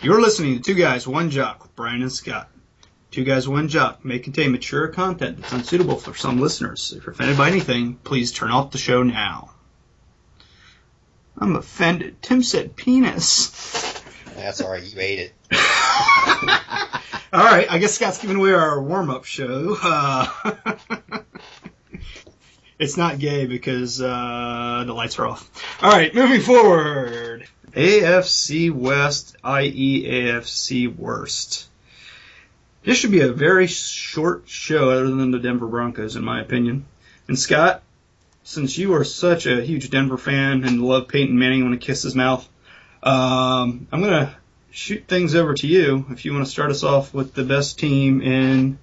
You're listening to Two Guys, One Jock with Brian and Scott. Two Guys, One Jock may contain mature content that's unsuitable for some listeners. If you're offended by anything, please turn off the show now. I'm offended. Tim said penis. That's all right. You ate it. All right. I guess Scott's giving away our warm-up show. It's not gay because the lights are off. All right. Moving forward. AFC West, i.e. AFC Worst. This should be a very short show other than the Denver Broncos, in my opinion. And Scott, since you are such a huge Denver fan and love Peyton Manning and want to kiss his mouth, I'm going to shoot things over to you if you want to start us off with the best team in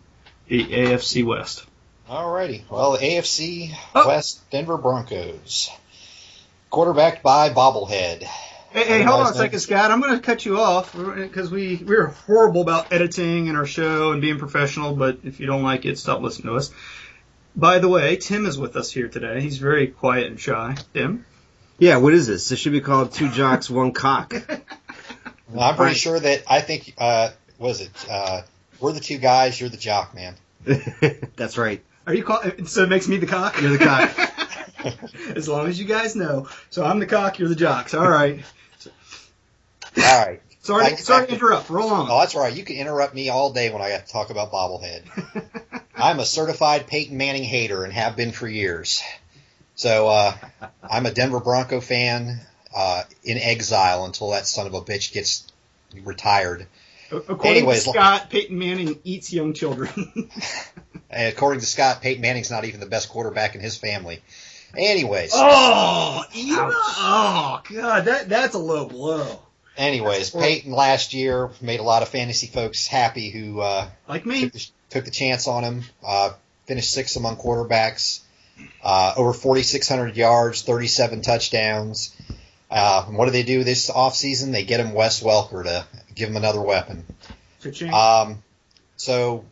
the AFC West. Alrighty. Well, the AFC West Denver Broncos. Quarterbacked by Bobblehead. Hey, hold on a second, Scott. I'm going to cut you off because we're horrible about editing in our show and being professional, but if you don't like it, stop listening to us. By the way, Tim is with us here today. He's very quiet and shy. Tim? Yeah, what is this? This should be called Two Jocks, One Cock. Well, I'm pretty sure that I think, we're the two guys, you're the jock, man. That's right. Are you so it makes me the cock? You're the cock. As long as you guys know. So I'm the cock, you're the jocks. All right. All right. Sorry to interrupt. Roll on. Oh, that's all right. You can interrupt me all day when I got to talk about Bobblehead. I'm a certified Peyton Manning hater and have been for years. So I'm a Denver Bronco fan in exile until that son of a bitch gets retired. According to Scott, Peyton Manning eats young children. According to Scott, Peyton Manning's not even the best quarterback in his family. Anyways. Oh, God, that's a low blow. Anyways, Peyton last year made a lot of fantasy folks happy who like me took the chance on him. Finished sixth among quarterbacks, over 4,600 yards, 37 touchdowns. What do they do this offseason? They get him Wes Welker to give him another weapon. So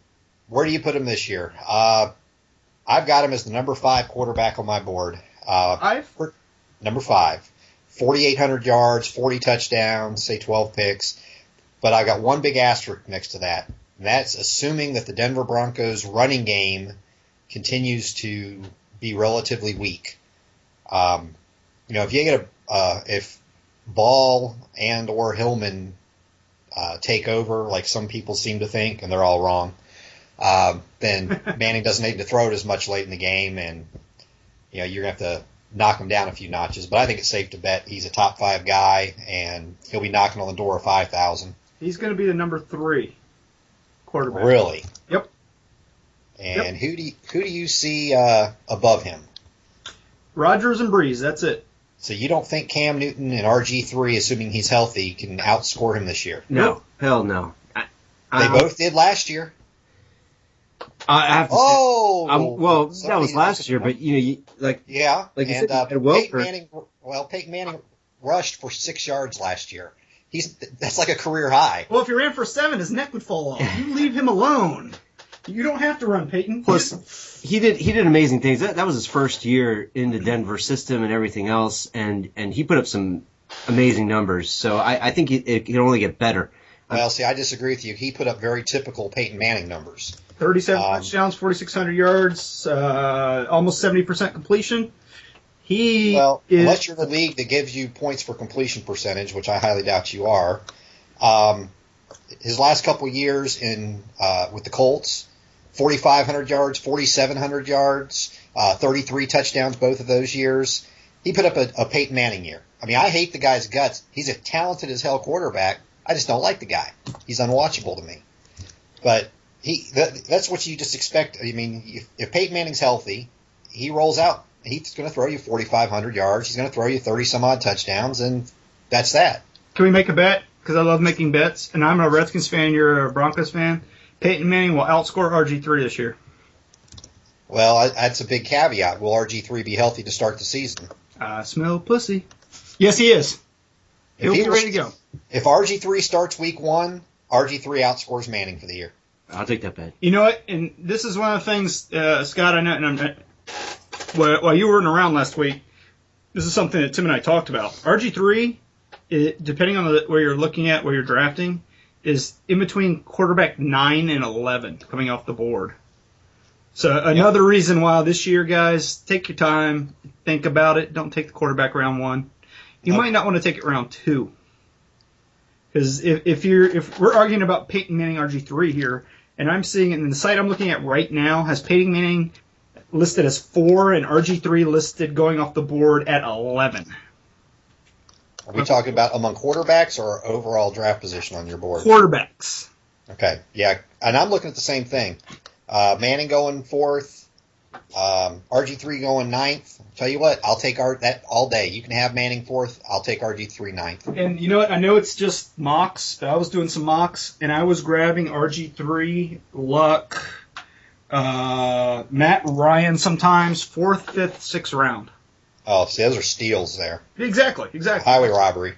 where do you put him this year? I've got him as the number 5 quarterback on my board. Number 5. 4,800 yards, 40 touchdowns, say 12 picks. But I got one big asterisk next to that. And that's assuming that the Denver Broncos running game continues to be relatively weak. If you get if Ball and or Hillman take over, like some people seem to think, and they're all wrong, then Manning doesn't need to throw it as much late in the game, and you're going to have to knock him down a few notches. But I think it's safe to bet he's a top 5 guy, and he'll be knocking on the door of 5,000. He's going to be the number 3 quarterback. Really? Yep. And who do you see above him? Rodgers and Breeze. That's it. So you don't think Cam Newton and RG3, assuming he's healthy, can outscore him this year? No. Hell no. They both did last year. I have to say, that was last year, but Peyton Manning rushed for 6 yards last year. That's like a career high. Well, if he ran for 7, his neck would fall off. You leave him alone. You don't have to run, Peyton. Plus, he did amazing things. That was his first year in the Denver system and everything else, and he put up some amazing numbers. So I think it can only get better. Well, see, I disagree with you. He put up very typical Peyton Manning numbers. 37 touchdowns, 4,600 yards, almost 70% completion. Unless you're in a league that gives you points for completion percentage, which I highly doubt you are, his last couple of years with the Colts, 4,500 yards, 4,700 yards, 33 touchdowns both of those years. He put up a Peyton Manning year. I mean, I hate the guy's guts. He's a talented as hell quarterback. I just don't like the guy. He's unwatchable to me. But that's what you just expect. I mean, if Peyton Manning's healthy, he rolls out. He's going to throw you 4,500 yards. He's going to throw you 30-some-odd touchdowns, and that's that. Can we make a bet? Because I love making bets, and I'm a Redskins fan, you're a Broncos fan. Peyton Manning will outscore RG3 this year. Well, that's a big caveat. Will RG3 be healthy to start the season? I smell pussy. Yes, he is. He'll be ready to go. If RG3 starts week 1, RG3 outscores Manning for the year. I'll take that bet. You know what? And this is one of the things, Scott, I know, while you weren't around last week, this is something that Tim and I talked about. RG3 depending on where you're looking at, where you're drafting, is in between quarterback 9 and 11 coming off the board. So another reason why this year, guys, take your time, think about it. Don't take the quarterback round 1. You might not want to take it round 2. Because if we're arguing about Peyton Manning RG3 here, and I'm seeing it in the site I'm looking at right now has Peyton Manning listed as 4 and RG3 listed going off the board at 11. Are we talking about among quarterbacks or overall draft position on your board? Quarterbacks. Okay, yeah, and I'm looking at the same thing. Manning going 4th, RG3 going 9th. Tell you what, I'll take that all day. You can have Manning 4th. I'll take RG3 9th. And you know what? I know it's just mocks, but I was doing some mocks, and I was grabbing RG3, Luck, Matt Ryan sometimes, 4th, 5th, 6th round. Oh, see, those are steals there. Exactly. Highway robbery.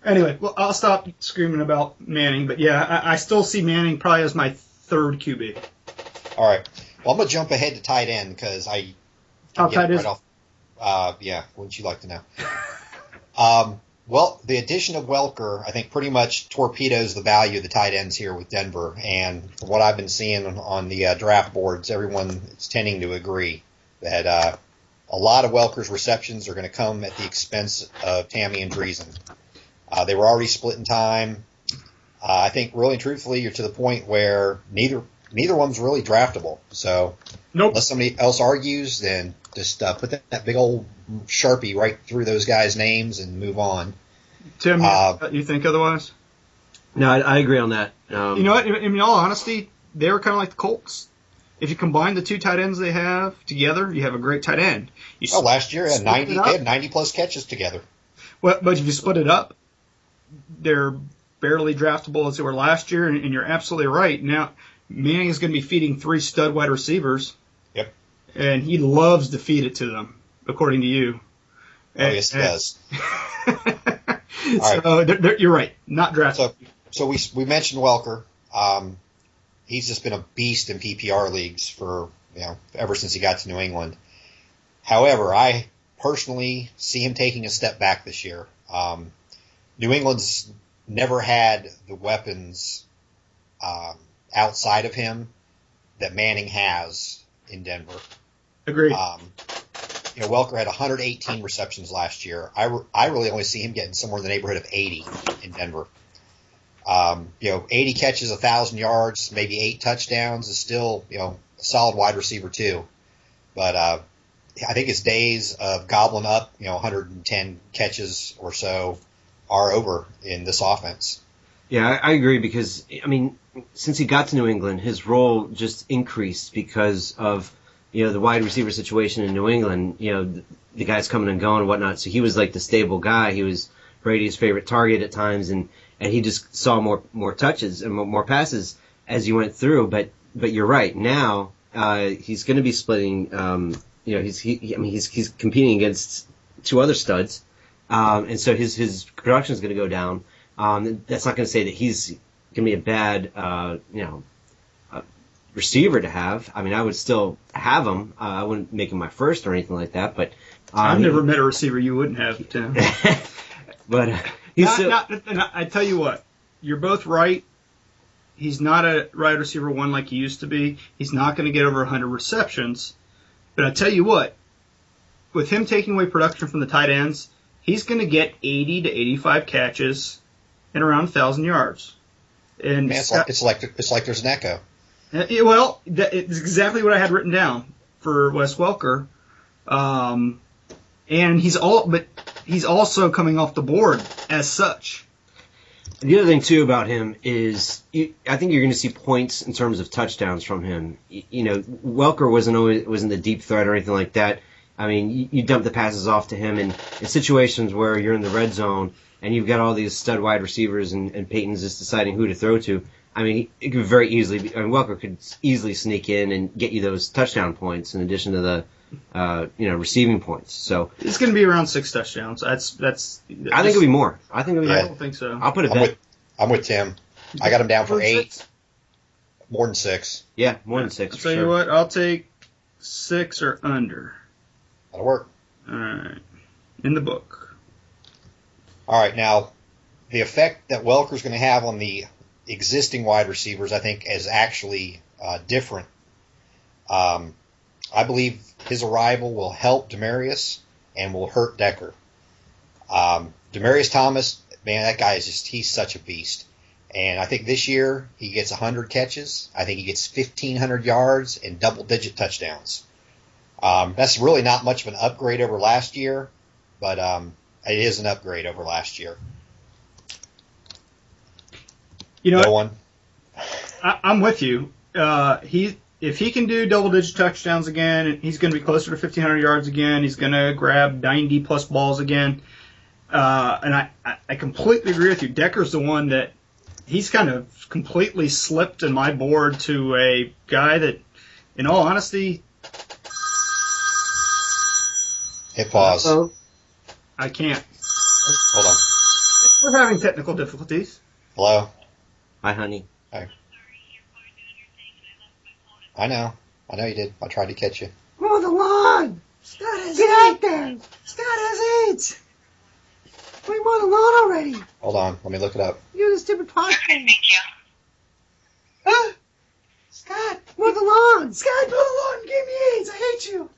Anyway, well, I'll stop screaming about Manning, but yeah, I still see Manning probably as my 3rd QB. All right. Well, I'm going to jump ahead to tight end because I Top tight is? Right off. Yeah, wouldn't you like to know? Well, the addition of Welker, I think, pretty much torpedoes the value of the tight ends here with Denver. And from what I've been seeing on the draft boards, everyone is tending to agree that a lot of Welker's receptions are going to come at the expense of Tammy and Dreesen. They were already splitting time. I think, really and truthfully, you're to the point where neither one's really draftable. So unless somebody else argues, then just put that big old Sharpie right through those guys' names and move on. Tim, you think otherwise? No, I agree on that. You know what? In all honesty, they were kind of like the Colts. If you combine the 2 tight ends they have together, you have a great tight end. Last year they had 90-plus catches together. Well, but if you split it up, they're barely draftable as they were last year, and you're absolutely right. Now, Manning is going to be feeding 3 stud wide receivers. Yep. And he loves to feed it to them, according to you. Yes, he does. So you're right. Not draftable. So we mentioned Welker. He's just been a beast in PPR leagues for ever since he got to New England. However, I personally see him taking a step back this year. New England's never had the weapons outside of him that Manning has in Denver. Agreed. Welker had 118 receptions last year. I really only see him getting somewhere in the neighborhood of 80 in Denver. 80 catches, 1,000 yards, maybe 8 touchdowns is still, a solid wide receiver too. But I think his days of gobbling up, 110 catches or so are over in this offense. Yeah, I agree because, since he got to New England, his role just increased because of, the wide receiver situation in New England, the guys coming and going and whatnot. So he was like the stable guy. He was Brady's favorite target at times, and he just saw more touches and more passes as he went through. But you're right. Now he's going to be splitting. He's competing against 2 other studs, and so his production is going to go down. That's not going to say that he's going to be a bad receiver to have. I would still have him. I wouldn't make him my first or anything like that. But I've never met a receiver you wouldn't have, Tim. But I tell you what, you're both right. He's not a wide receiver 1 like he used to be. He's not going to get over 100 receptions. But I tell you what, with him taking away production from the tight ends, he's going to get 80 to 85 catches and around 1,000 yards. And it's like there's an echo. Well, it's exactly what I had written down for Wes Welker. And he's also coming off the board as such. The other thing too about him is, I think you're going to see points in terms of touchdowns from him. Welker wasn't the deep threat or anything like that. You dump the passes off to him in situations where you're in the red zone and you've got all these stud wide receivers and Peyton's just deciding who to throw to. It could very easily be. Welker could easily sneak in and get you those touchdown points in addition to the receiving points. So it's going to be around 6 touchdowns. I think it'll be more. I don't think so. I'll put it bet. I'm with Tim. I got him down for 8. 6? More than 6. Yeah, more than 6. I'll tell you what, I'll take 6 or under. That'll work. All right. In the book. All right. Now, the effect that Welker's going to have on the existing wide receivers, I think, is actually different. I believe his arrival will help Demaryius and will hurt Decker. Demaryius Thomas, man, that guy he's such a beast. And I think this year he gets 100 catches. I think he gets 1,500 yards and double-digit touchdowns. That's really not much of an upgrade over last year, but it is an upgrade over last year. You know, no one. I'm with you. If he can do double-digit touchdowns again, he's going to be closer to 1,500 yards again. He's going to grab 90-plus balls again. And I completely agree with you. Decker's the one that he's kind of completely slipped in my board to a guy that, in all honesty... Hit pause. Uh-oh. I can't. Hold on. We're having technical difficulties. Hello? Hi, honey. Hi. I know you did. I tried to catch you. Mow the lawn! Scott has AIDS! There! Scott has AIDS! We mowed the lawn already! Hold on. Let me look it up. You the stupid podcast. Huh? Scott, mow the lawn! Scott, mow the lawn! Give me AIDS! I hate you!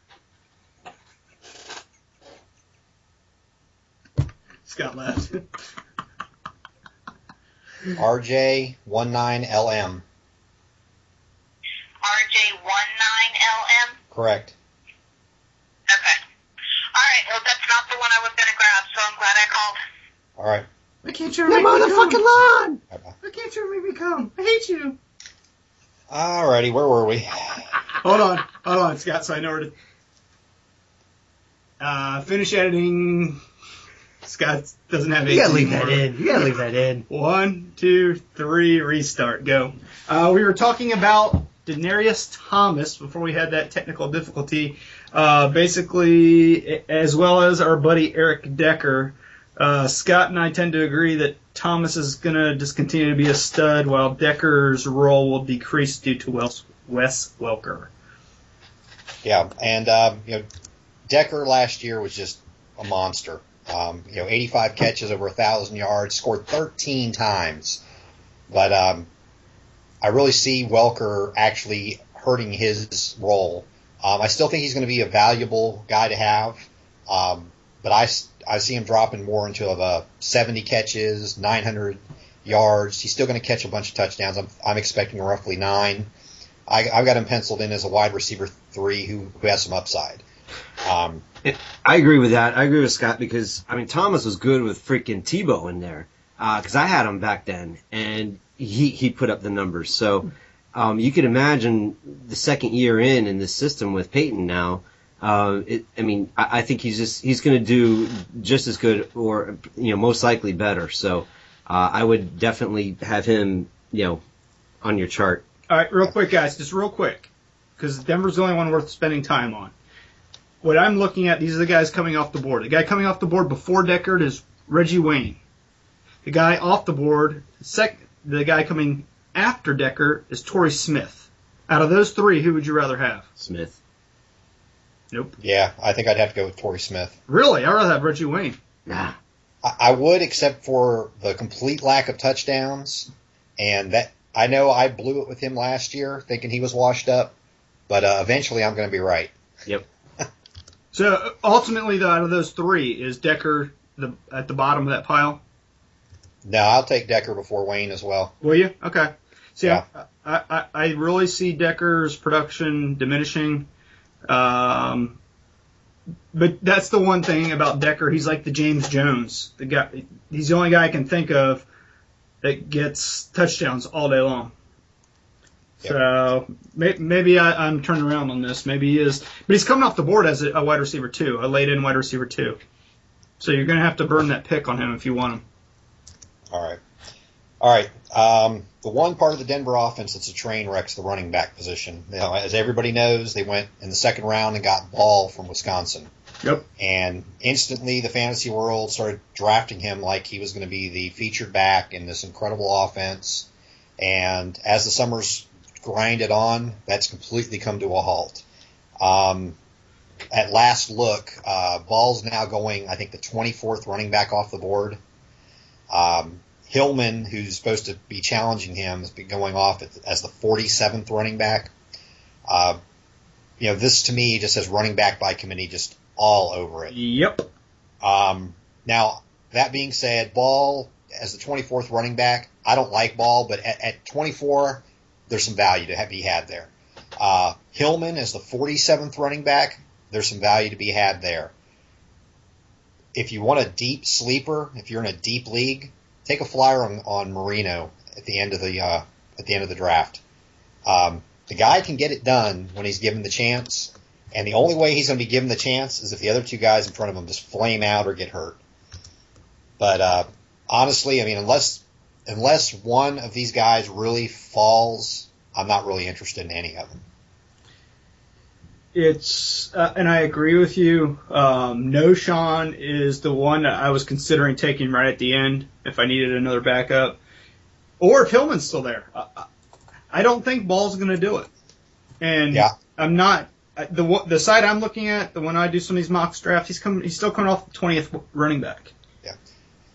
Scott left. RJ19LM. RJ19LM? Correct. Okay. Alright, well that's not the one I was gonna grab, so I'm glad I called. Alright. Why can't you mow the fucking lawn? Bye-bye. Why can't you make me come? I hate you. Alrighty, where were we? Hold on, Scott, so I know where to... finish editing... Scott doesn't have 18 You gotta leave more. that in. You gotta leave that in. 1, 2, 3, restart, go. We were talking about Demaryius Thomas before we had that technical difficulty. Basically, as well as our buddy Eric Decker, Scott and I tend to agree that Thomas is going to just continue to be a stud while Decker's role will decrease due to Wes Welker. Yeah, and Decker last year was just a monster. 85 catches, over 1,000 yards, scored 13 times. But I really see Welker actually hurting his role. I still think he's going to be a valuable guy to have, but I see him dropping more into 70 catches, 900 yards. He's still going to catch a bunch of touchdowns. I'm expecting roughly 9. I've got him penciled in as a wide receiver 3 who has some upside. I agree with that. I agree with Scott because, Thomas was good with freaking Tebow in there. Because I had him back then, and he put up the numbers. So you could imagine the second year in this system with Peyton now. I think he's going to do just as good or, most likely better. So I would definitely have him, on your chart. All right, real quick, guys, just real quick, because Denver's the only one worth spending time on. What I'm looking at, these are the guys coming off the board. The guy coming off the board before Deckard is Reggie Wayne. The guy off the board, the guy coming after Deckard is Torrey Smith. Out of those 3, who would you rather have? Smith. Nope. Yeah, I think I'd have to go with Torrey Smith. Really? I'd rather have Reggie Wayne. Nah. I would, except for the complete lack of touchdowns, and that I know I blew it with him last year, thinking he was washed up, but eventually I'm going to be right. Yep. So ultimately, though, out of those 3, is Decker at the bottom of that pile? No, I'll take Decker before Wayne as well. Will you? Okay. See, Yeah. I really see Decker's production diminishing. But that's the one thing about Decker. He's like the James Jones. He's the only guy I can think of that gets touchdowns all day long. Yep. So maybe I'm turning around on this. Maybe he is. But he's coming off the board as a wide receiver 2, a late-in wide receiver 2. So you're going to have to burn that pick on him if you want him. All right. The one part of the Denver offense that's a train wreck's the running back position. As everybody knows, they went in the second round and got Ball from Wisconsin. Yep. And instantly the fantasy world started drafting him like he was going to be the featured back in this incredible offense. And as the summers grinded on, that's completely come to a halt. At last look, Ball's now going, I think, the 24th running back off the board. Hillman, who's supposed to be challenging him, has been going off as the 47th running back. This to me just says running back by committee just all over it. Yep. Now, that being said, Ball as the 24th running back, I don't like Ball, but at 24, there's some value to be had there. Hillman as the 47th running back, there's some value to be had there. If you want a deep sleeper, if you're in a deep league, take a flyer on Marino at the end of the draft. The guy can get it done when he's given the chance, and the only way he's going to be given the chance is if the other two guys in front of him just flame out or get hurt. But honestly, I mean, unless one of these guys really falls, I'm not really interested in any of them. It's and I agree with you. No Sean is the one that I was considering taking right at the end if I needed another backup, or if Hillman's still there. I don't think Ball's going to do it, and yeah. I'm not the side I'm looking at. The one I do some of these mock drafts, he's still coming off the 20th running back.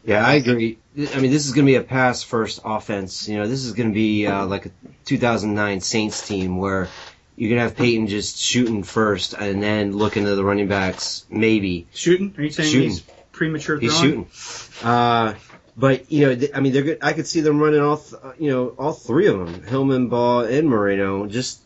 Yeah, I agree. I mean, this is going to be a pass-first offense. This is going to be like a 2009 Saints team where you're going to have Peyton just shooting first and then looking to the running backs, maybe. Shooting? Are you saying he's premature throwing? He's shooting. But, I mean, they're good. I could see them running all three of them, Hillman, Ball, and Moreno, just,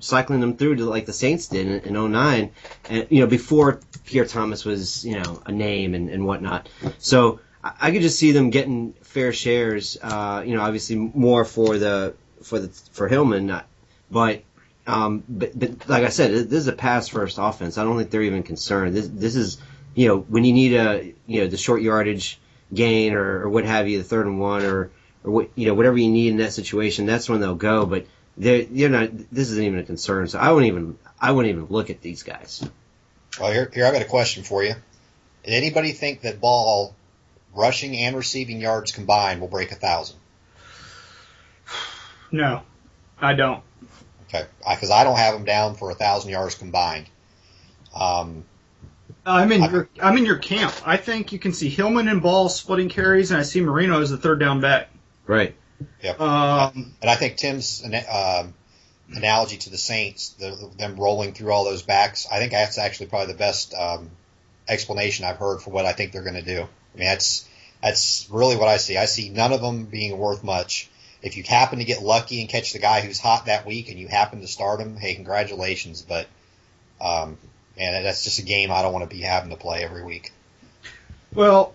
cycling them through to like the Saints did in 2009, and, before Pierre Thomas was, a name and whatnot. So I could just see them getting fair shares, obviously more for Hillman, but like I said, this is a pass first offense. I don't think they're even concerned. This is, when you need the short yardage gain or what have you, the 3rd and 1 or whatever you need in that situation, that's when they'll go. But they're not. This isn't even a concern. So I wouldn't even look at these guys. Well, here I got a question for you. Did anybody think that Ball, rushing and receiving yards combined, will break 1,000? No, I don't. Okay, because I don't have him down for 1,000 yards combined. I'm in your camp. I think you can see Hillman and Ball splitting carries, and I see Marino as the 3rd down back. Right. Yep. And I think Tim's analogy to the Saints, them rolling through all those backs, I think that's actually probably the best explanation I've heard for what I think they're going to do. I mean, that's really what I see. I see none of them being worth much. If you happen to get lucky and catch the guy who's hot that week and you happen to start him, hey, congratulations. But, man, that's just a game I don't want to be having to play every week. Well,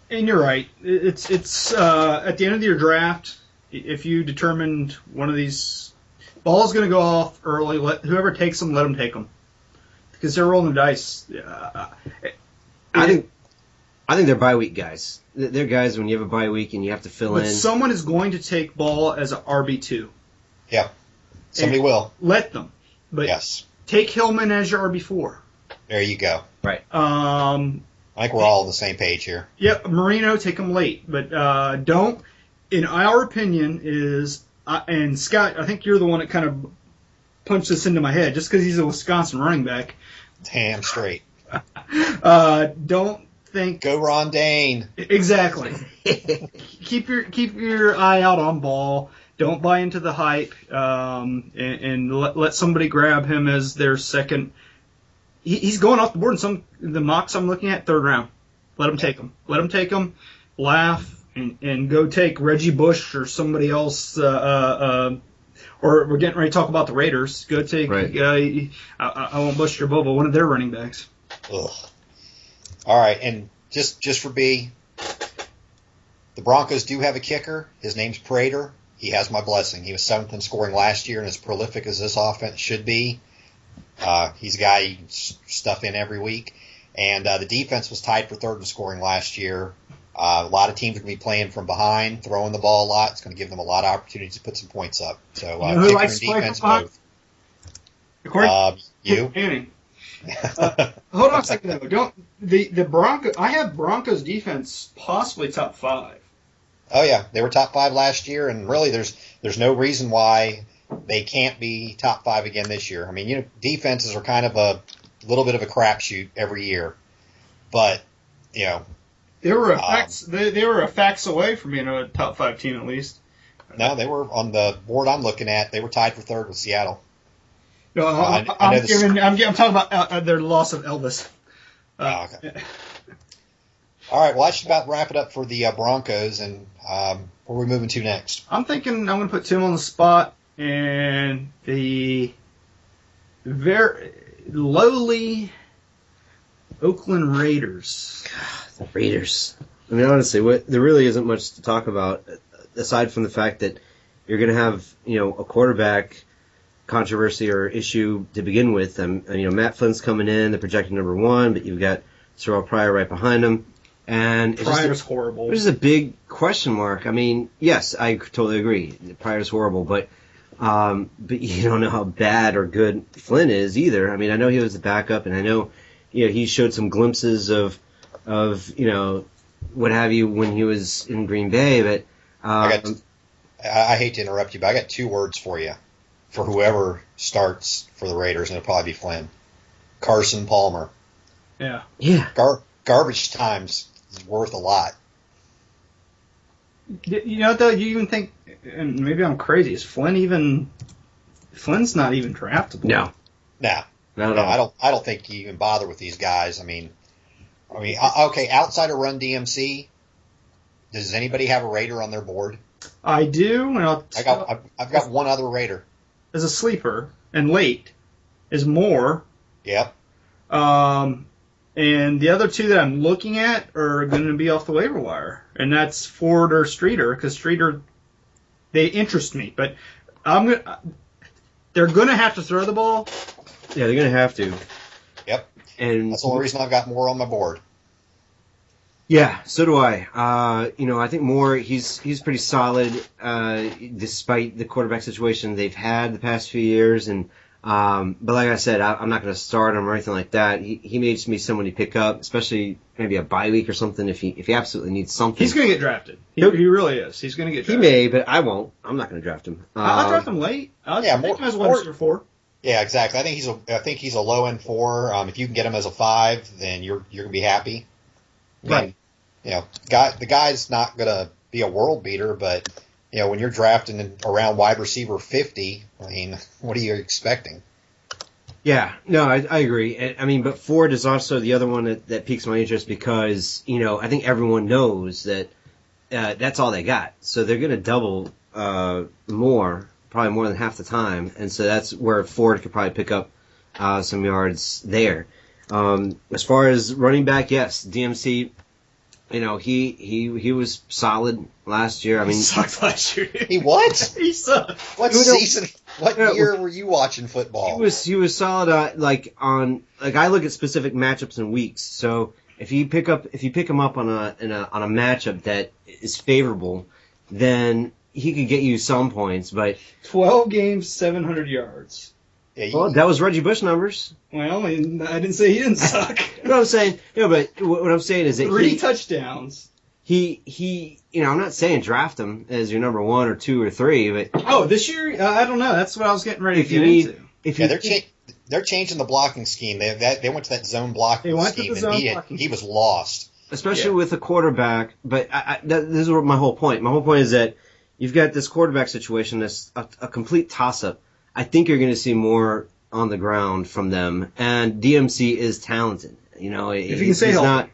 and you're right. It's at the end of your draft, if you determined one of these ball's going to go off early, whoever takes them, let them take them. Because they're rolling the dice. I think they're bye week guys. They're guys when you have a bye week and you have to fill in. Someone is going to take Ball as an RB2. Yeah. Somebody will. Let them. But yes. Take Hillman as your RB4. There you go. Right. I think we're all on the same page here. Yep. Marino, take him late. But don't, in our opinion, and Scott, I think you're the one that kind of punched this into my head, just because he's a Wisconsin running back. Damn straight. Don't think. Go Ron Dane. Exactly. keep your eye out on Ball. Don't buy into the hype, and let somebody grab him as their second. He's going off the board in some the mocks I'm looking at, 3rd round. Let him take him. Let him take him. Laugh and go take Reggie Bush or somebody else. Or we're getting ready to talk about the Raiders. Go take. Right. I won't bust your bubble. One of their running backs. Ugh. All right, and just for B, the Broncos do have a kicker. His name's Prater. He has my blessing. He was 7th in scoring last year, and as prolific as this offense should be, he's a guy you can stuff in every week. And the defense was tied for 3rd in scoring last year. A lot of teams are going to be playing from behind, throwing the ball a lot. It's going to give them a lot of opportunities to put some points up. So who likes to play from behind? You. Annie. Hold on a second though. Don't the Broncos? I have Broncos defense possibly top 5. Oh yeah, they were top 5 last year, and really there's no reason why they can't be top 5 again this year. I mean, defenses are kind of a little bit of a crapshoot every year, but They were a fax away from being a top 5 team at least. No, they were on the board I'm looking at. They were tied for third with Seattle. No, I'm talking about their loss of Elvis. Okay. All right. Well, I should about wrap it up for the Broncos, and where are we moving to next? I'm thinking I'm going to put Tim on the spot, and the very lowly Oakland Raiders. God, the Raiders. I mean, honestly, there really isn't much to talk about aside from the fact that you're going to have, a quarterback controversy or issue to begin with. Matt Flynn's coming in, the projected number 1, but you've got Terrell Pryor right behind him. And Pryor's horrible. Which is a big question mark. I mean, yes, I totally agree. Pryor's horrible, but you don't know how bad or good Flynn is either. I mean, I know he was the backup, and I know, he showed some glimpses of what have you when he was in Green Bay, but I hate to interrupt you, but I got 2 words for you for whoever starts for the Raiders, and it'll probably be Flynn. Carson Palmer. Yeah. Yeah. Garbage times is worth a lot. Though, you even think, and maybe I'm crazy, is Flynn's not even draftable. No. Not at all. I don't think you even bother with these guys. I mean, okay, outside of Run DMC, does anybody have a Raider on their board? I do. And I've got one other Raider. As a sleeper, and late, is Moore. Yep. And the other 2 that I'm looking at are going to be off the waiver wire, and that's Ford or Streeter, because Streeter, they interest me, but they're going to have to throw the ball. Yeah, they're going to have to. Yep. And that's the only reason I've got Moore on my board. Yeah, so do I. I think Moore, he's pretty solid, despite the quarterback situation they've had the past few years. And but like I said, I'm not going to start him or anything like that. He may just be someone you pick up, especially maybe a bye week or something if he absolutely needs something. He's going to get drafted. He really is. He's going to get drafted. He may, but I won't. I'm not going to draft him. I'll draft him late. I'll take him as a wide receiver 4. Yeah, exactly. I think he's a low end 4. If you can get him as a 5, then you're going to be happy. Right. The guy's not going to be a world beater, but when you're drafting around wide receiver 50, I mean, what are you expecting? Yeah, no, I agree. I mean, but Ford is also the other one that piques my interest because, I think everyone knows that that's all they got. So they're going to double more, probably more than half the time. And so that's where Ford could probably pick up some yards there. As far as running back, yes, DMC, he was solid last year. I mean, he sucked last year. He what? He sucked. What season? What year were you watching football? He was solid. I look at specific matchups and weeks. So if you pick him up on a matchup that is favorable, then he could get you some points. But 12 games, 700 yards. Yeah, that was Reggie Bush numbers. Well, I didn't say he didn't suck. What I'm saying, but what I'm saying is that 3 touchdowns. He, I'm not saying draft him as your number 1 or 2 or 3, but this year, I don't know. That's what I was getting ready to get into. They're changing the blocking scheme. They went to that zone blocking scheme, and he was lost, especially with a quarterback. But this is my whole point. My whole point is that you've got this quarterback situation that's a complete toss-up. I think you're going to see more on the ground from them, and DMC is talented. If he can stay healthy.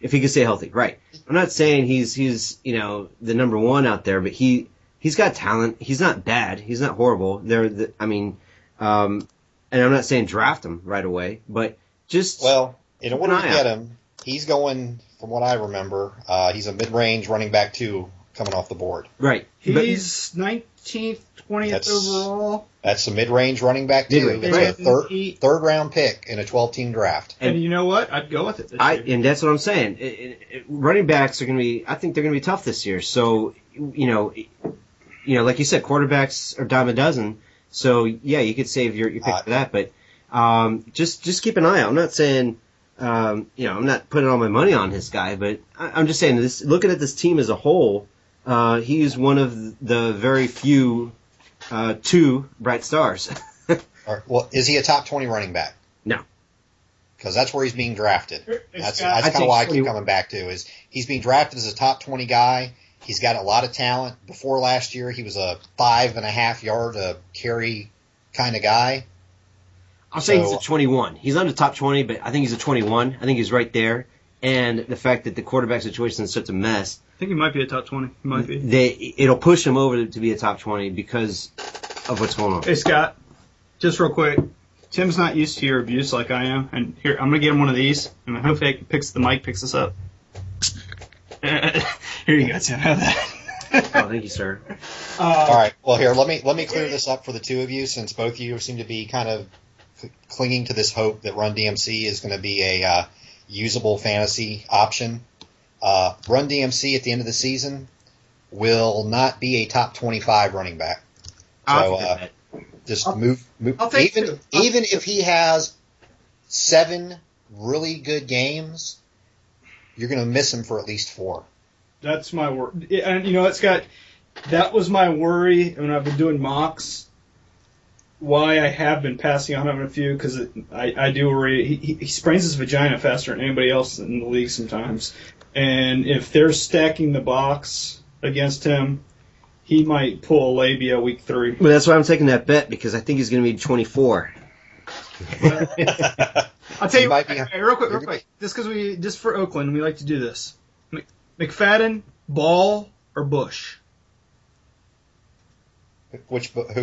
If he can stay healthy, right. I'm not saying he's the number 1 out there, but he's got talent. He's not bad. He's not horrible. And I'm not saying draft him right away, but just in order to get him, he's going, from what I remember, he's a mid-range running back 2 coming off the board. Right. He's 19th, 20th overall. That's a mid-range running back, too. It's a third-round pick in a 12-team draft. And you know what? I'd go with it this year. And that's what I'm saying. Running backs are going to be, I think they're going to be tough this year. So, like you said, quarterbacks are dime a dozen. So, yeah, you could save your pick for that. But just keep an eye out. I'm not saying, I'm not putting all my money on this guy, but I'm just saying, looking at this team as a whole, he's one of the very few 2 bright stars. All right. Well, is he a top 20 running back? No. because that's where he's being drafted. That's kind of why I keep coming back to is he's being drafted as a top 20 guy. He's got a lot of talent. Before last year, he was a 5.5 yard a carry kind of guy. I'll say he's a 21. He's under top 20, but I think he's a 21. I think he's right there. And the fact that the quarterback situation is such a mess. I think he might be a top 20. He might be. It'll push him over to be a top 20 because of what's going on. Hey, Scott, just real quick. Tim's not used to your abuse like I am. And here, I'm going to get him one of these. And I hope the mic picks this up. Here you go, Tim. Have that. Oh, thank you, sir. All right. Well, here, let me clear this up for the two of you, since both of you seem to be kind of clinging to this hope that Run DMC is going to be a usable fantasy option. Run DMC at the end of the season will not be a top 25 running back. So just move. Even if he has 7 really good games, you're going to miss him for at least 4. That's my worry. And you know what, Scott? That was my worry when I've been doing mocks. Why I have been passing on him a few, because I do worry. He sprains his vagina faster than anybody else in the league sometimes. And if they're stacking the box against him, he might pull a labia week 3. Well, that's why I'm taking that bet, because I think he's going to be 24. I'll tell you, real quick. Just for Oakland, we like to do this. McFadden, Ball, or Bush? Who are we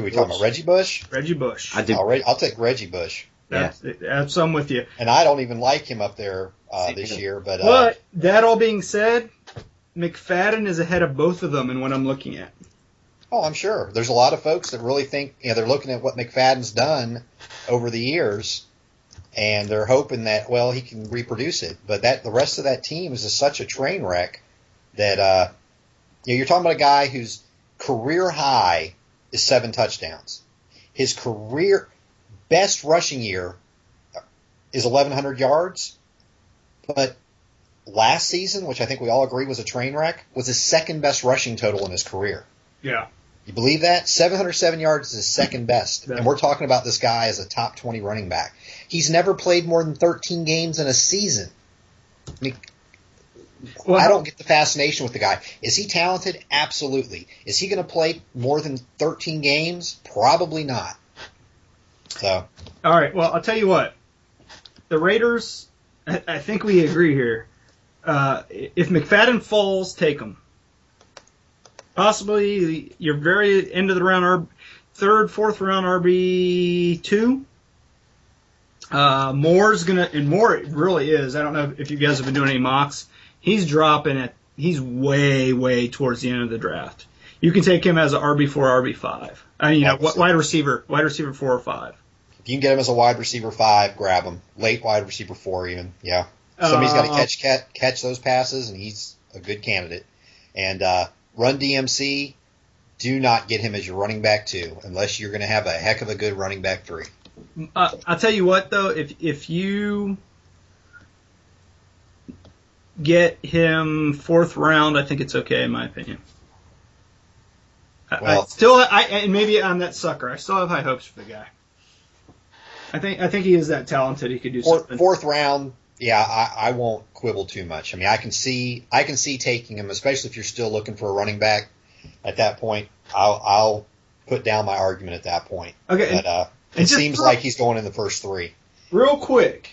talking about? Reggie Bush? Reggie Bush. I'll take Reggie Bush. That's I'm with you. And I don't even like him up there this year. But that all being said, McFadden is ahead of both of them in what I'm looking at. Oh, I'm sure. There's a lot of folks that really think, they're looking at what McFadden's done over the years, and they're hoping that, well, he can reproduce it. But the rest of that team is just such a train wreck that you're talking about a guy whose career high is 7 touchdowns. His career best rushing year is 1,100 yards, but last season, which I think we all agree was a train wreck, was his second best rushing total in his career. Yeah. You believe that? 707 yards is his second best. And we're talking about this guy as a top 20 running back. He's never played more than 13 games in a season. I mean, I don't get the fascination with the guy. Is he talented? Absolutely. Is he going to play more than 13 games? Probably not. So. All right. Well, I'll tell you what. The Raiders, I think we agree here. If McFadden falls, take him. Possibly your very end of the round, 3rd, 4th round RB2. Moore's gonna, and Moore really is. I don't know if you guys have been doing any mocks. He's dropping he's way towards the end of the draft. You can take him as an RB4, RB5. I mean, wide receiver 4 or 5. If you can get him as a wide receiver 5, grab him. Late wide receiver 4 even. Yeah. Somebody's got to catch those passes, and he's a good candidate. And Run DMC, do not get him as your running back 2 unless you're going to have a heck of a good running back 3. I'll tell you what, though, if you get him 4th round, I think it's okay, in my opinion. And maybe I'm that sucker. I still have high hopes for the guy. I think he is that talented. He could do something. 4th round, yeah, I won't quibble too much. I mean, I can see taking him, especially if you're still looking for a running back. At that point, I'll put down my argument at that point. Okay, but it seems like he's going in the first 3. Real quick,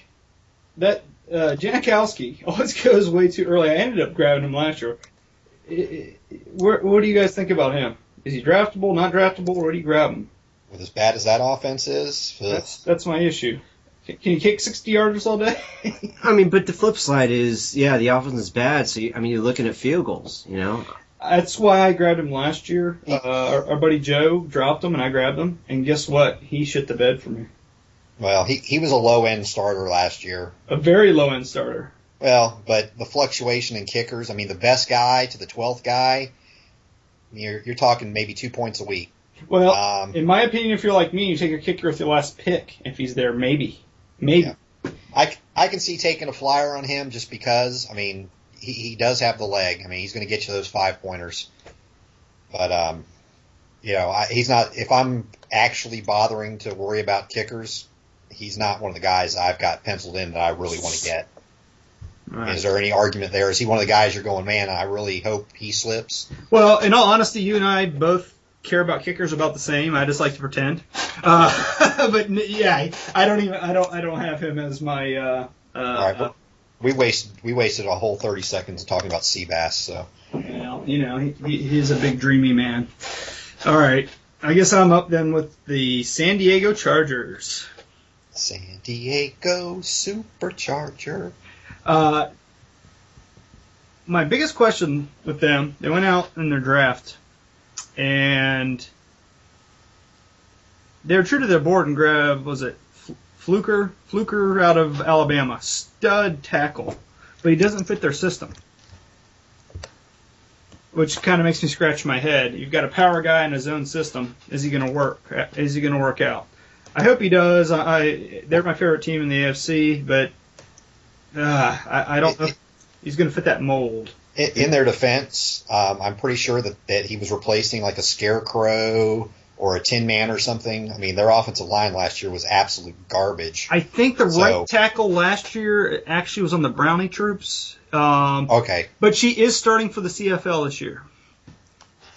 that Janikowski always goes way too early. I ended up grabbing him last year. What do you guys think about him? Is he draftable, not draftable, or do you grab him? With as bad as that offense is, that's my issue. Can you kick 60 yarders all day? I mean, but the flip side is, the offense is bad. So you're looking at field goals. That's why I grabbed him last year. Our buddy Joe dropped him, and I grabbed him. And guess what? He shit the bed for me. Well, he was a low-end starter last year. A very low-end starter. Well, but the fluctuation in kickers, I mean, the best guy to the 12th guy, you're talking maybe 2 points a week. Well, in my opinion, if you're like me, you take your kicker with your last pick. If he's there, maybe. Yeah. I can see taking a flyer on him just because, I mean, he does have the leg. I mean, he's going to get you those 5-pointers. But, he's not – if I'm actually bothering to worry about kickers, he's not one of the guys I've got penciled in that I really want to get. Right. Is there any argument there? Is he one of the guys you're going, man, I really hope he slips? Well, in all honesty, you and I both care about kickers about the same. I just like to pretend. But yeah, I don't have him as my. All right, we wasted a whole 30 seconds talking about Seabass. So. Well, he's a big dreamy man. All right, I guess I'm up then with the San Diego Chargers. San Diego Supercharger. My biggest question with them, they went out in their draft, and they were true to their board and grabbed, was it Fluker out of Alabama, stud tackle, but he doesn't fit their system, which kind of makes me scratch my head. You've got a power guy in his own system. Is he going to work? Is he going to work out? I hope he does. They're my favorite team in the AFC, but I don't know if he's going to fit that mold. In their defense, I'm pretty sure that he was replacing like a Scarecrow or a Tin Man or something. I mean, their offensive line last year was absolute garbage. I think the right tackle last year actually was on the Brownie Troops. Okay. But she is starting for the CFL this year.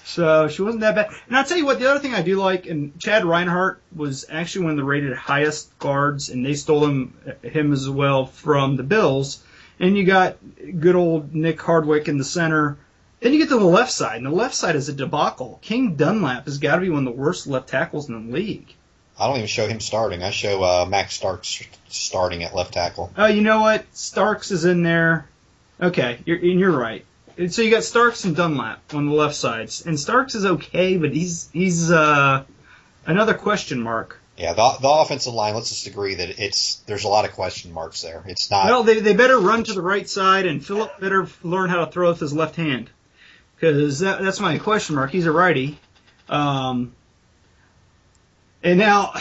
So she wasn't that bad. And I'll tell you what, the other thing I do like, and Chad Reinhardt was actually one of the rated highest guards, and they stole him as well from the Bills. And you got good old Nick Hardwick in the center. Then you get to the left side, and the left side is a debacle. King Dunlap has got to be one of the worst left tackles in the league. I don't even show him starting. I show Max Starks starting at left tackle. Oh, you know what? Starks is in there. Okay, you're right. And so you got Starks and Dunlap on the left sides, and Starks is okay, but he's another question mark. Yeah, the offensive line. Let's just agree that there's a lot of question marks there. It's not. Well, they better run to the right side, and Phillip better learn how to throw with his left hand, because that's my question mark. He's a righty, and now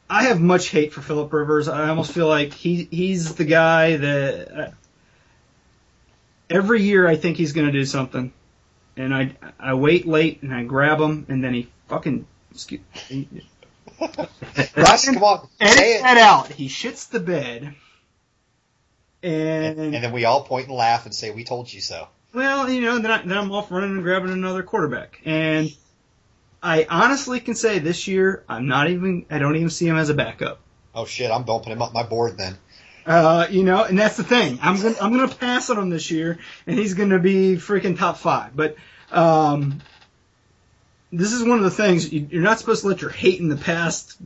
I have much hate for Phillip Rivers. I almost feel like he's the guy that. Every year I think he's going to do something, and I wait late and I grab him, and then he fucking Russ, come on, edit that out. He shits the bed, and then we all point and laugh and say, "We told you so." Well, then I'm off running and grabbing another quarterback, and I honestly can say this year I don't even see him as a backup. Oh shit, I'm bumping him up my board then. And that's the thing. I'm gonna pass on him this year, and he's gonna be freaking top 5. But this is one of the things you're not supposed to let your hate in the past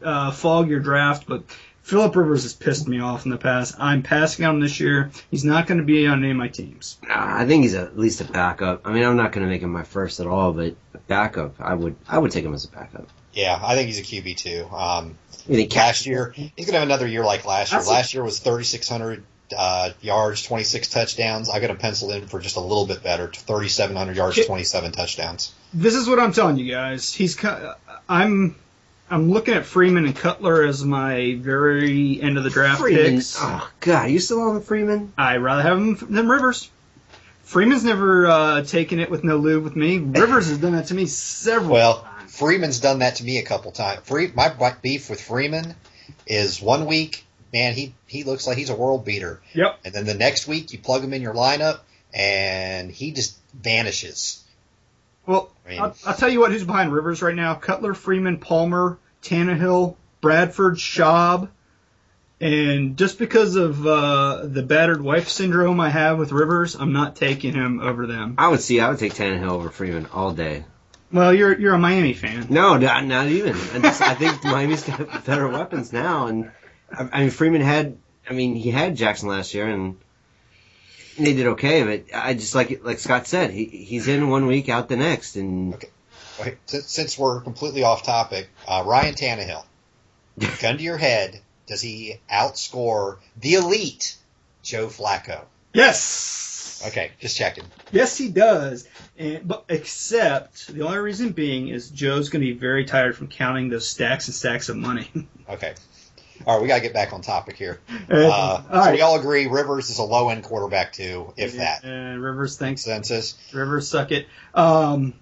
fog your draft. But Phillip Rivers has pissed me off in the past. I'm passing on him this year. He's not going to be on any of my teams. I think he's at least a backup. I mean, I'm not going to make him my first at all, but a backup, I would take him as a backup. Yeah, I think he's a QB too. Last year, he's going to have another year like last year. Last year was 3,600 yards, 26 touchdowns. I got him penciled in for just a little bit better, 3,700 yards, 27 touchdowns. This is what I'm telling you guys. I'm looking at Freeman and Cutler as my very end of the draft picks. Oh God, are you still on Freeman? I'd rather have him than Rivers. Freeman's never taken it with no lube with me. Rivers has done that to me several times. Freeman's done that to me a couple times. My beef with Freeman is 1 week, man, he looks like he's a world beater. Yep. And then the next week you plug him in your lineup and he just vanishes. Well, I'll tell you who's behind Rivers right now. Cutler, Freeman, Palmer, Tannehill, Bradford, Schaub. And just because of the battered wife syndrome I have with Rivers, I'm not taking him over them. I would take Tannehill over Freeman all day. Well, you're a Miami fan. No, not even. I think Miami's got better weapons now. And I mean, Freeman he had Jackson last year, and they did okay. But I just like Scott said, he's in 1 week, out the next. And okay. Since we're completely off topic, Ryan Tannehill, gun to your head, does he outscore the elite Joe Flacco? Yes. Okay, just checking. Yes, he does. But except the only reason being is Joe's going to be very tired from counting those stacks and stacks of money. Okay. All right, we got to get back on topic here. All right. We all agree Rivers is a low-end quarterback too, if that. Rivers thinks consensus. Rivers suck it. Going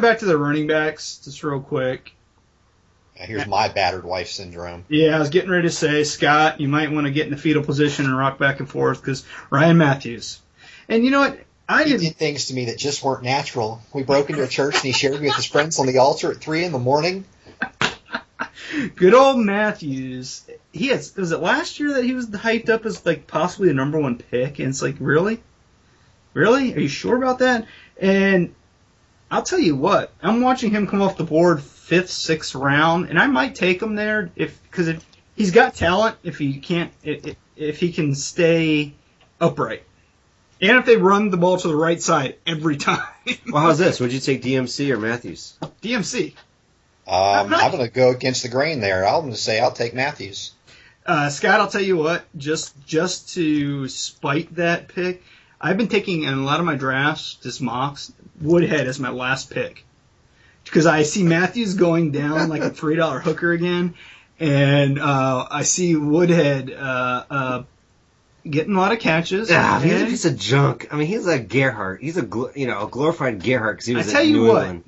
back to the running backs, just real quick. Here's my battered wife syndrome. Yeah, I was getting ready to say, Scott, you might want to get in the fetal position and rock back and forth because Ryan Matthews. And you know what? He did things to me that just weren't natural. We broke into a church and he shared me with his friends on the altar at 3 a.m. Good old Matthews. Was it last year that he was hyped up as like possibly the number 1 pick? And it's like, really? Really? Are you sure about that? And I'll tell you what, I'm watching him come off the board 5th, 6th round, and I might take him there because he's got talent. If he can stay upright, and if they run the ball to the right side every time. Well, how's this? Would you take DMC or Matthews? DMC. I'm going to go against the grain there. I'm going to say I'll take Matthews. Scott, I'll tell you what, just to spite that pick, I've been taking in a lot of my drafts, just mocks, Woodhead as my last pick. Because I see Matthews going down like a $3 hooker again, and I see Woodhead getting a lot of catches. Yeah, he's a piece of junk. I mean, he's like Gerhardt. He's a glorified Gerhardt because he was at New England.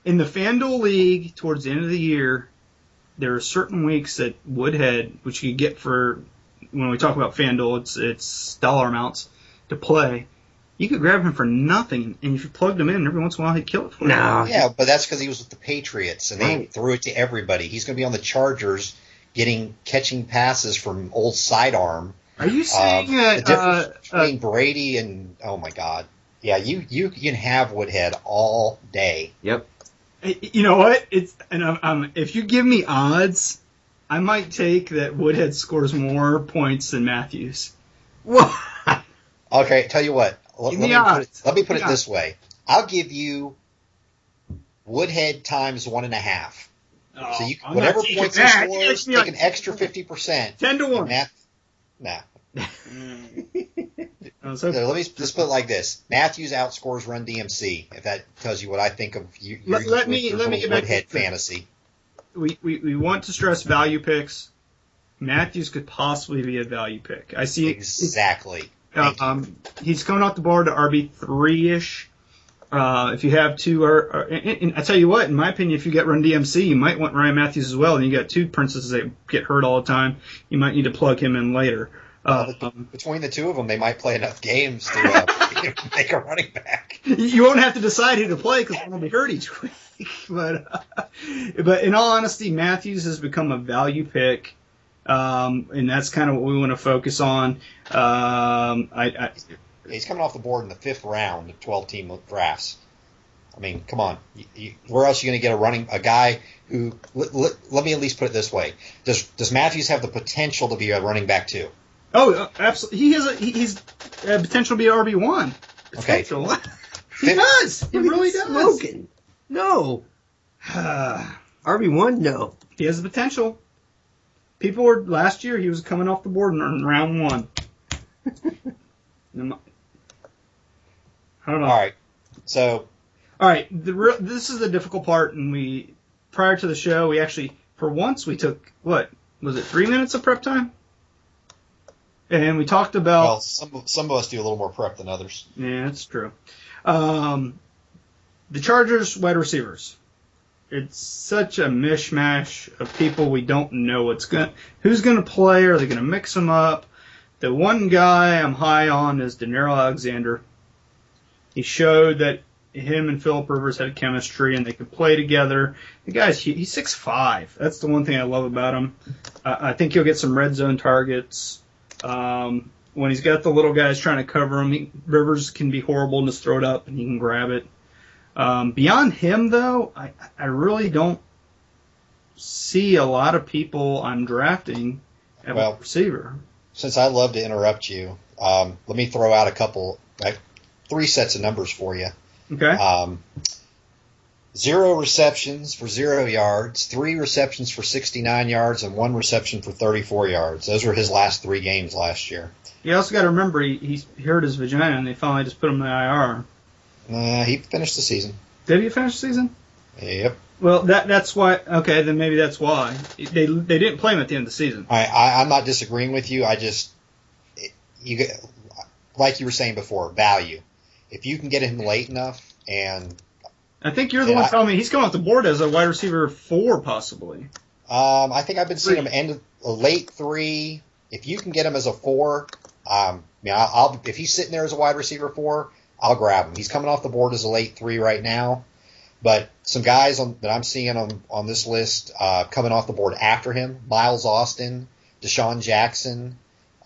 In the FanDuel League, towards the end of the year, there are certain weeks that Woodhead, which you get for, when we talk about FanDuel, it's dollar amounts to play. You could grab him for nothing, and if you plugged him in, every once in a while he'd kill it for you. No. Yeah, but that's because he was with the Patriots, and they threw it to everybody. He's going to be on the Chargers catching passes from old sidearm. Are you saying the difference between Brady and, oh my God. Yeah, you can have Woodhead all day. Yep. You know what? If you give me odds, I might take that Woodhead scores more points than Matthews. What? Okay, tell you what. Let me put it this way. I'll give you Woodhead times 1.5. So whatever points he scores, take an extra 50%. 10-1. Nah. So let me just put it like this: Matthews outscores Run DMC. If that tells you what I think of your Woodhead fantasy. We want to stress value picks. Matthews could possibly be a value pick. I see exactly. He's coming off the board to RB3-ish. If you have two, and I tell you what, in my opinion, if you get Run DMC, you might want Ryan Matthews as well. And you got 2 princesses that get hurt all the time. You might need to plug him in later. Between the 2 of them, they might play enough games to make a running back. You won't have to decide who to play because they'll be hurt each week. But in all honesty, Matthews has become a value pick. And that's kind of what we want to focus on. He's coming off the board in the 5th round of 12-team drafts. I mean, come on. Where else are you going to get a guy who? Let me at least put it this way: Does Matthews have the potential to be a running back too? Oh, absolutely. He's potential to be an RB1. Potential. Okay. He does. He really does. Smoking. No. RB1? No. He has the potential. People were last year. He was coming off the board in round 1. I don't know. All right. So. All right. This is the difficult part, and prior to the show, we actually, for once, we took what was it, 3 minutes of prep time, and we talked about. Well, some of us do a little more prep than others. Yeah, that's true. The Chargers wide receivers. It's such a mishmash of people. We don't know who's going to play. Are they going to mix them up? The one guy I'm high on is Denero Alexander. He showed that him and Phillip Rivers had chemistry and they could play together. The guy's he's 6'5". That's the one thing I love about him. I think he'll get some red zone targets. When he's got the little guys trying to cover him, Rivers can be horrible and just throw it up and he can grab it. Beyond him, though, I really don't see a lot of people I'm drafting at wide receiver. Since I love to interrupt you, let me throw out 3 sets of numbers for you. Okay. 0 receptions for 0 yards, 3 receptions for 69 yards, and 1 reception for 34 yards. Those were his last 3 games last year. You also got to remember he hurt his vagina and they finally just put him in the IR. He finished the season. Did he finish the season? Yep. Well, that's why. Okay, then maybe that's why they didn't play him at the end of the season. I'm not disagreeing with you. Like you were saying before, value. If you can get him late enough, and I think you're the one telling me he's coming off the board as a wide receiver 4, possibly. I think I've been seeing him late 3. If you can get him as a 4, if he's sitting there as a wide receiver 4, I'll grab him. He's coming off the board as a late 3 right now. But some guys that I'm seeing on this list coming off the board after him: Miles Austin, Deshaun Jackson,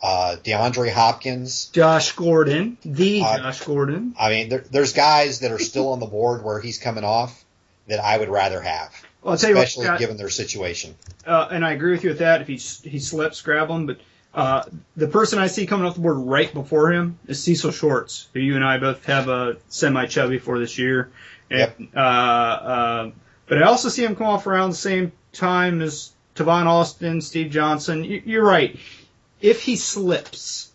DeAndre Hopkins, Josh Gordon, Josh Gordon. I mean, there's guys that are still on the board where he's coming off that I would rather have, well, I'll tell you especially what, given their situation. And I agree with you with that. If he slips, grab him. But the person I see coming off the board right before him is Cecil Shorts, who you and I both have a semi-chubby for this year. Yep. But I also see him come off around the same time as Tavon Austin, Steve Johnson. You're right. If he slips,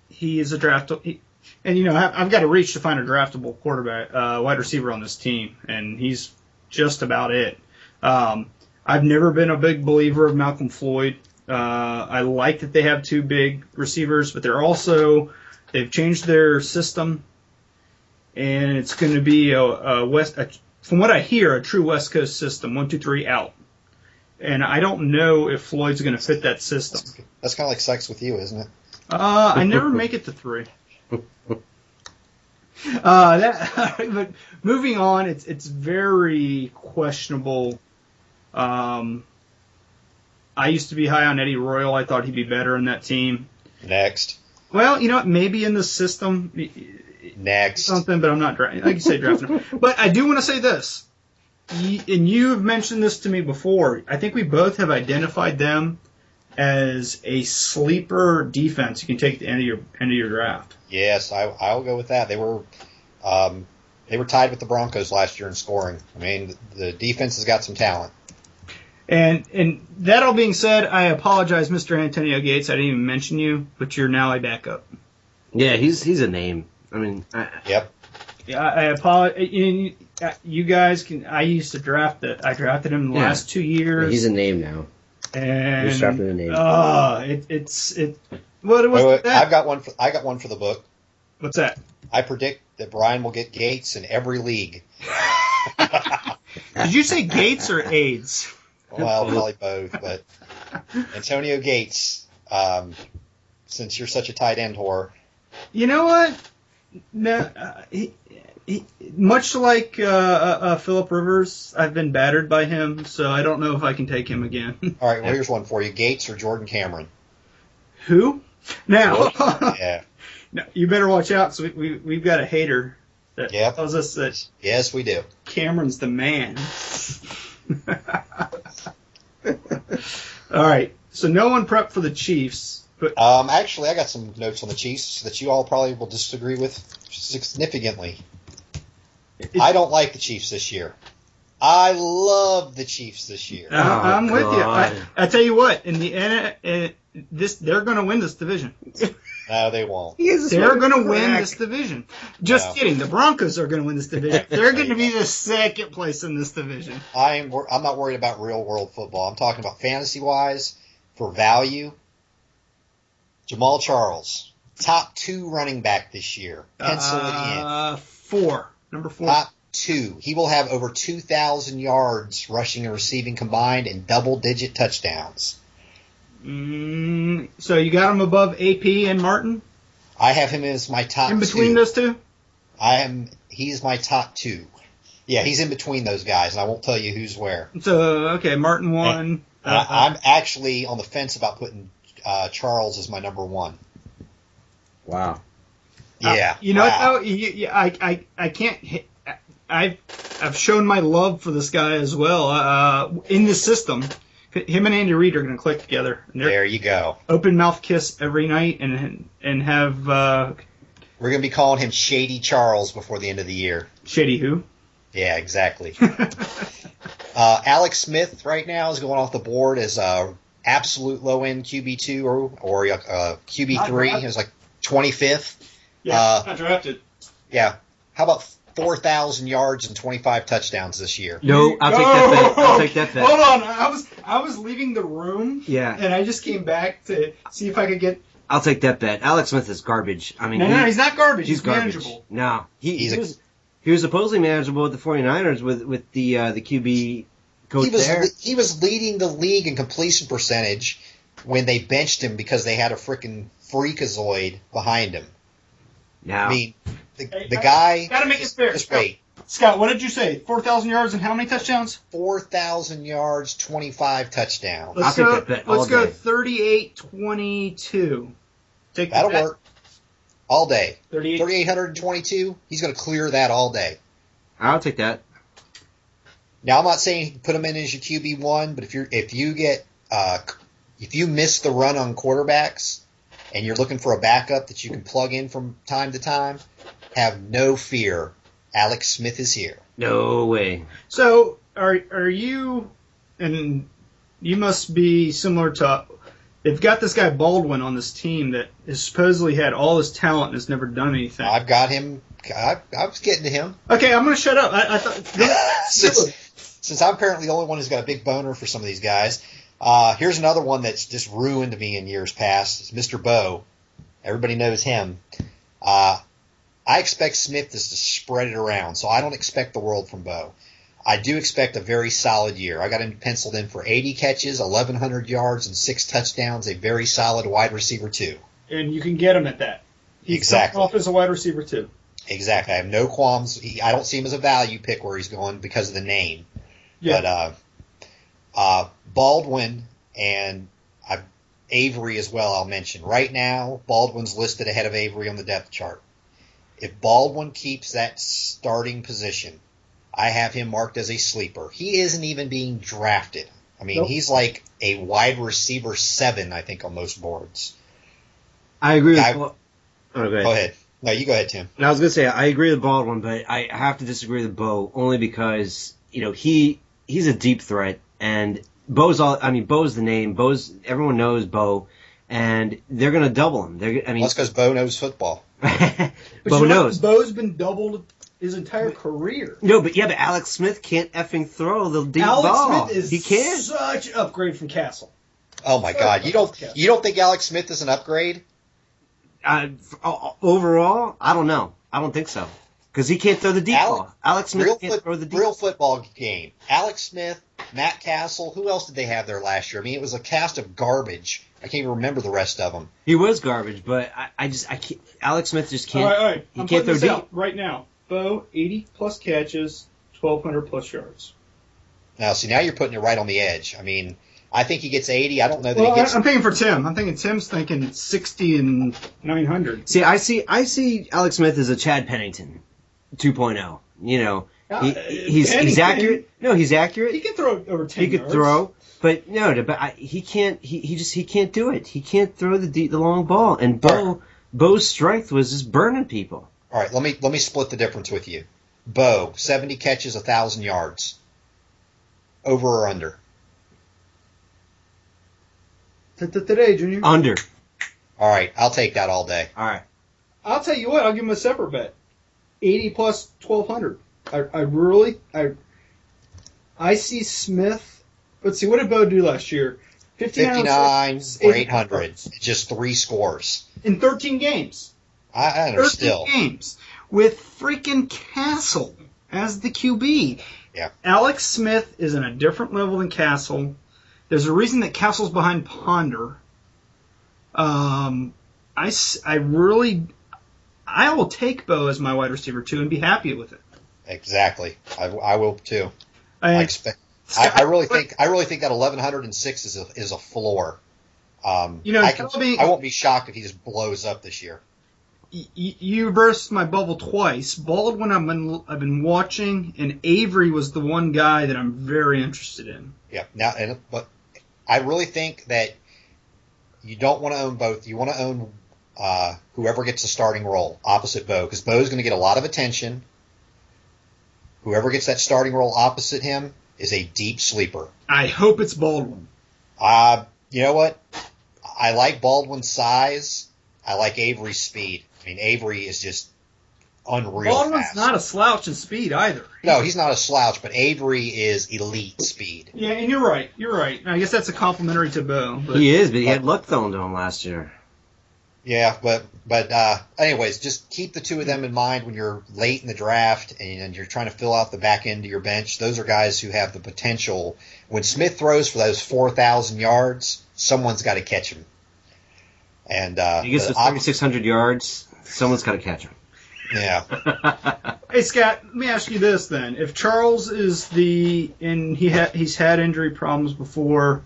he is a draftable. And I've got to reach to find a draftable quarterback, wide receiver on this team, and he's just about it. I've never been a big believer of Malcolm Floyd. I like that they have 2 big receivers, but they've changed their system. And it's going to be from what I hear, a true West Coast system, 1, 2, 3 out. And I don't know if Floyd's going to fit that system. That's kind of like sex with you, isn't it? I never make it to 3. But moving on, it's very questionable. I used to be high on Eddie Royal. I thought he'd be better in that team. Next. Well, maybe in the system. Next. Something, but I'm not drafting. Like you say, drafting. But I do want to say this, and you have mentioned this to me before. I think we both have identified them as a sleeper defense you can take at the end of your draft. Yes, I'll go with that. They were tied with the Broncos last year in scoring. I mean, the defense has got some talent. And that all being said, I apologize, Mr. Antonio Gates. I didn't even mention you, but you're now a backup. Yeah, he's a name. I mean, yep. Yeah, I apologize. You guys can. I used to draft it. I drafted him the last 2 years. Yeah, he's a name now. And he's drafting a name. What was that? I got one for the book. What's that? I predict that Brian will get Gates in every league. Did you say Gates or AIDS? Well, probably both, but Antonio Gates, since you're such a tight end whore. You know what? No, he much like Phillip Rivers, I've been battered by him, so I don't know if I can take him again. All right, well, here's one for you. Gates or Jordan Cameron? Who? Now, yeah. No, you better watch out. So we've got a hater that tells us that. Yes, we do. Cameron's the man. All right, so no one prepped for the Chiefs. But actually, I got some notes on the Chiefs that you all probably will disagree with significantly. I don't like the Chiefs this year. I love the Chiefs this year. I'm with you. I tell you what, in the end, they're going to win this division. No, they won't. They're going to win this division. Just kidding. The Broncos are going to win this division. They're going to be the second place in this division. I'm not worried about real world football. I'm talking about fantasy wise for value. Jamal Charles, top 2 running back this year. Pencil it in. 4. Number 4. Top 2. He will have over 2,000 yards rushing and receiving combined and double-digit touchdowns. So you got him above AP and Martin? I have him as my top 2. In between those two? He's my top 2. Yeah, he's in between those guys, and I won't tell you who's where. So, okay, Martin 1. I'm actually on the fence about putting Charles as my number 1. Wow. Yeah. You know what, though? I can't. I've shown my love for this guy as well. In the system, him and Andy Reid are going to click together. There you go. Open mouth kiss every night and have. We're going to be calling him Shady Charles before the end of the year. Shady who? Yeah, exactly. Alex Smith right now is going off the board as absolute low-end QB2 or QB3. He was like 25th. Yeah, not drafted. Yeah. How about 4,000 yards and 25 touchdowns this year? No, I'll take that bet. Hold on. I was leaving the room. Yeah. And I just came back to see if I could get. I'll take that bet. Alex Smith is garbage. I mean, no, he's not garbage. He's garbage. manageable. No, he was supposedly manageable with the 49ers with the QB coach there. He was leading the league in completion percentage when they benched him because they had a freaking freakazoid behind him. Now, I mean, the guy. Gotta make it fair. Just wait. Scott, what did you say? 4,000 yards and how many touchdowns? 4,000 yards, 25 touchdowns. Let's go 38-22. That'll work. All day. 38. 3,822. He's going to clear that all day. I'll take that. Now, I'm not saying put him in as your QB1, but if you miss the run on quarterbacks and you're looking for a backup that you can plug in from time to time, have no fear. Alex Smith is here. No way. So, are you, and you must be similar to, they've got this guy Baldwin on this team that has supposedly had all this talent and has never done anything. I've got him. I was getting to him. Okay, I'm going to shut up. I thought since I'm apparently the only one who's got a big boner for some of these guys, here's another one that's just ruined me in years past. It's Mr. Bo. Everybody knows him. I expect Smith to spread it around, so I don't expect the world from Bo. I do expect a very solid year. I got him penciled in for 80 catches, 1,100 yards, and 6 touchdowns, a very solid wide receiver, too. And you can get him at that. He's off as a wide receiver, too. Exactly. I have no qualms. I don't see him as a value pick where he's going because of the name. Yeah. But Baldwin and Avery as well, I'll mention. Right now, Baldwin's listed ahead of Avery on the depth chart. If Baldwin keeps that starting position, I have him marked as a sleeper. He isn't even being drafted. I mean, He's like a wide receiver 7, I think, on most boards. I agree with Go ahead. No, you go ahead, Tim. And I was going to say, I agree with Baldwin, but I have to disagree with Bo only because, he's a deep threat, and Bo's the name. Everyone knows Bo, and they're going to double him. That's because Bo knows football. Bo knows. Bo's been doubled his entire career. No, but Alex Smith can't effing throw the deep ball. Alex Smith He can't. Such an upgrade from Castle. Oh my God! You don't think Alex Smith is an upgrade? Overall, I don't know. I don't think so because he can't throw the deep ball. Alex Smith can't throw the deep. Real football game. Alex Smith, Matt Castle. Who else did they have there last year? I mean, it was a cast of garbage. I can't even remember the rest of them. He was garbage, but I can't. Alex Smith just can't. All right. He I'm can't throw this deep out right now. Bo, 80+ catches, 1,200+ yards. Now you're putting it right on the edge. I mean, I think he gets 80. I don't know that he gets. I'm thinking for Tim. I'm thinking Tim's thinking 60 and 900. See, I see Alex Smith as a Chad Pennington 2.0. He's accurate. No, he's accurate. He can throw over 10 He could throw, but he can't. He can't do it. He can't throw the long ball. And Bo's strength was just burning people. All right, let me split the difference with you. Bo, 70 catches, 1,000 yards. Over or under? Today, Junior. Under. All right, I'll take that all day. All right. I'll tell you what. I'll give him a separate bet. 80 plus 1,200. I see Smith. Let's see. What did Bo do last year? 59 for 800. Just 3 scores in 13 games. I understand. 13 games with freaking Castle as the QB. Yeah. Alex Smith is in a different level than Castle. There's a reason that Castle's behind Ponder. I will take Bo as my wide receiver 2 and be happy with it. Exactly. I will too. I really think that 1,106 is a floor. I won't be shocked if he just blows up this year. You burst my bubble twice. Baldwin I've been watching, and Avery was the one guy that I'm very interested in. Yeah. But I really think that you don't want to own both. You want to own whoever gets the starting role opposite Bo, because Bo's going to get a lot of attention. Whoever gets that starting role opposite him is a deep sleeper. I hope it's Baldwin. You know what? I like Baldwin's size. I like Avery's speed. I mean, Avery is just unreal Baldwin's fast. not a slouch in speed either. No, he's not a slouch, but Avery is elite speed. Yeah, and you're right. I guess that's a complimentary to Bo. He is, but he had luck thrown to him last year. Yeah, but anyways, just keep the two of them in mind when you're late in the draft and you're trying to fill out the back end of your bench. Those are guys who have the potential. When Smith throws for those 4,000 yards, someone's got to catch him. And he gets to 3,600 yards. Someone's got to catch him. Yeah. Hey Scott, let me ask you this then: if Charles is he's had injury problems before,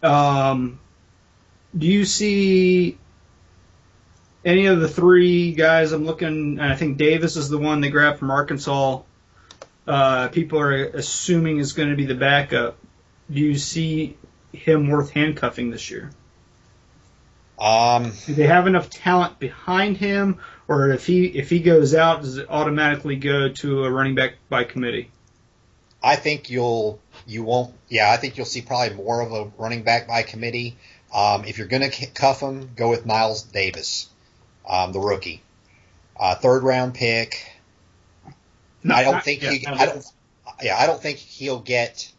do you see any of the three guys I'm looking? And I think Davis is the one they grabbed from Arkansas. People are assuming is going to be the backup. Do you see him worth handcuffing this year? Do they have enough talent behind him, or if he goes out, does it automatically go to a running back by committee? I think I think you'll see probably more of a running back by committee. If you're going to cuff him, go with Miles Davis, the rookie, third round pick. I don't think he'll get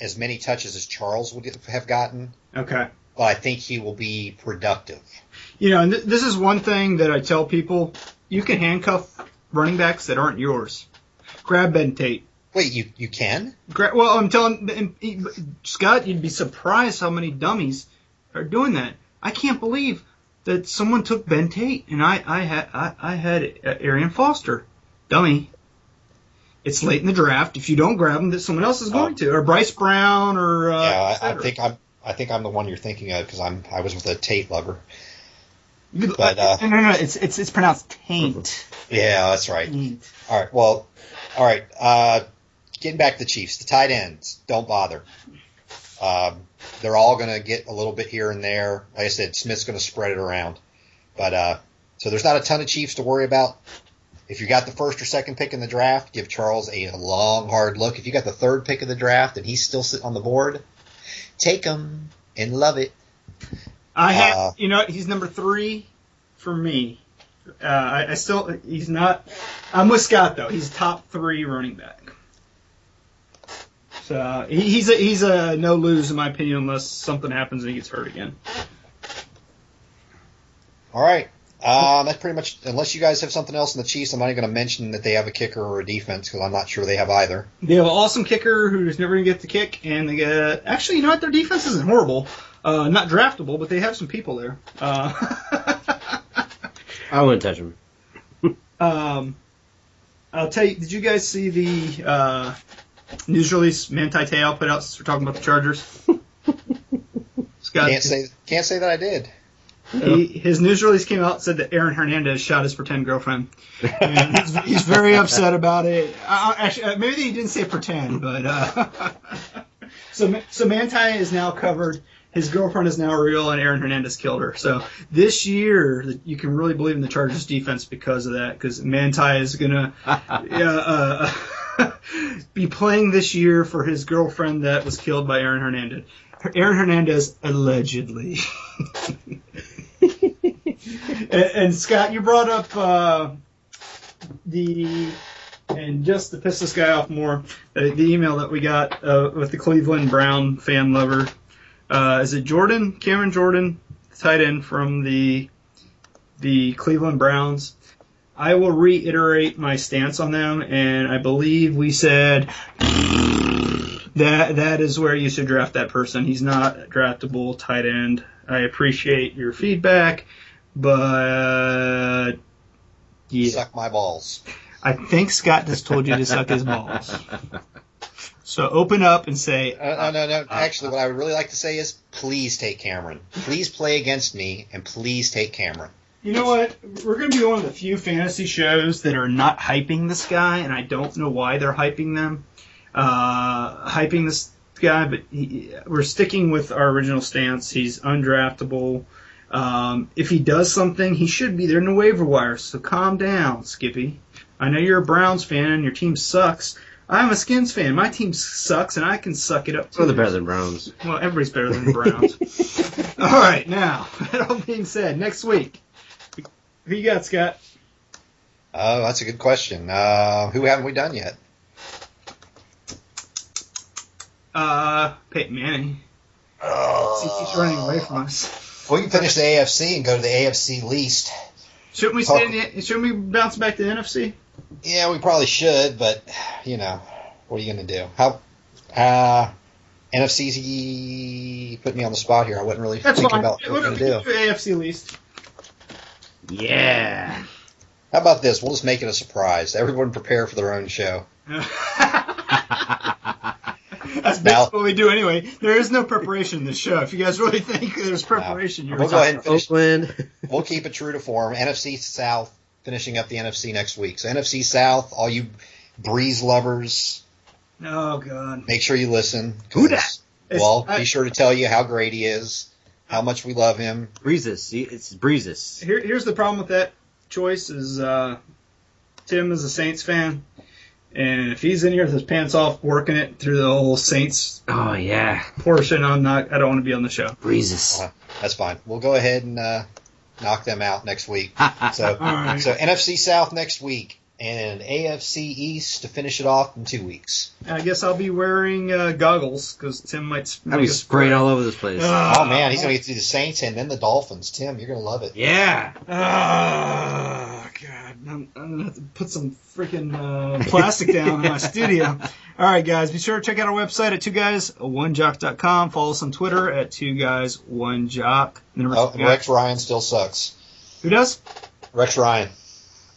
as many touches as Charles would have gotten. Okay. But I think he will be productive. And this is one thing that I tell people: you can handcuff running backs that aren't yours. Grab Ben Tate. Wait, you can? Well, I'm telling Scott, you'd be surprised how many dummies are doing that. I can't believe that someone took Ben Tate and I had Arian Foster, dummy. It's late in the draft. If you don't grab him, that someone else is going to, or Bryce Brown, or I think I'm the one you're thinking of because I was with a Tate lover. But no, it's pronounced taint. Yeah, that's right. Taint. All right. Getting back to the Chiefs, the tight ends, don't bother. They're all going to get a little bit here and there. Like I said, Smith's going to spread it around. But so there's not a ton of Chiefs to worry about. If you got the first or second pick in the draft, give Charles a long, hard look. If you got the third pick of the draft and he's still sitting on the board, take him and love it. He's number 3 for me. He's not. I'm with Scott though. He's top 3 running back. So he's a no lose in my opinion unless something happens and he gets hurt again. All right. That's pretty much. Unless you guys have something else in the Chiefs, I'm not even going to mention that they have a kicker or a defense because I'm not sure they have either. They have an awesome kicker who's never going to get the kick, and they get actually, you know what? Their defense isn't horrible. Not draftable, but they have some people there. I wouldn't touch them. I'll tell you. Did you guys see the news release Manti Te'o put out since we're talking about the Chargers? Scott, can't say that I did. His news release came out and said that Aaron Hernandez shot his pretend girlfriend. And he's very upset about it. Actually, maybe he didn't say pretend, but so Manti is now covered. His girlfriend is now real, and Aaron Hernandez killed her. So this year, you can really believe in the Chargers defense because of that. Because Manti is gonna be playing this year for his girlfriend that was killed by Aaron Hernandez. Aaron Hernandez allegedly. And Scott, you brought up and just to piss this guy off more, the email that we got with the Cleveland Brown fan lover. Is it Jordan? Cameron Jordan, tight end from the Cleveland Browns. I will reiterate my stance on them, and I believe we said that is where you should draft that person. He's not a draftable tight end. I appreciate your feedback, but yeah. Suck my balls. I think Scott just told you to suck his balls. So open up and say... No. Actually, what I would really like to say is, please take Cameron. Please play against me, and please take Cameron. You know what? We're going to be one of the few fantasy shows that are not hyping this guy, and I don't know why they're hyping them. Hyping this guy, but we're sticking with our original stance. He's undraftable. If he does something, he should be there in the waiver wire, so calm down, Skippy. I know you're a Browns fan and your team sucks. I'm a Skins fan. My team sucks, and I can suck it up too. Well, they're better than Browns. Well, everybody's better than the Browns. All right, now, that all being said, next week, who you got, Scott? Oh, that's a good question. Who haven't we done yet? Peyton Manning. He keeps running away from us. We can finish the AFC and go to the AFC least. Shouldn't we shouldn't we bounce back to the NFC? Yeah, we probably should, but what are you going to do? NFC put me on the spot here. I wasn't really thinking about what we're going to do. AFC least. Yeah. How about this? We'll just make it a surprise. Everyone prepare for their own show. That's basically what we do anyway. There is no preparation in this show. If you guys really think there's preparation, we'll go ahead and finish. Oakland. We'll keep it true to form. NFC South, finishing up the NFC next week. So NFC South, all you Breeze lovers. Oh, God. Make sure you listen. Who dat? Well, be sure to tell you how great he is, how much we love him. Breezes. It's Breezes. Here's the problem with that choice is Tim is a Saints fan. And if he's in here with his pants off working it through the whole Saints portion, I don't want to be on the show. Breezes. That's fine. We'll go ahead and knock them out next week. So right. So NFC South next week and AFC East to finish it off in 2 weeks. I guess I'll be wearing goggles because Tim might. I'll be spraying all over this place. Oh man, he's going to get through the Saints and then the Dolphins. Tim, you're going to love it. Yeah. Oh God, I'm going to have to put some freaking plastic down in my studio. All right, guys, be sure to check out our website at 2guys1jock.com. Follow us on Twitter at 2guys1jock. And Rex Ryan still sucks. Who does? Rex Ryan.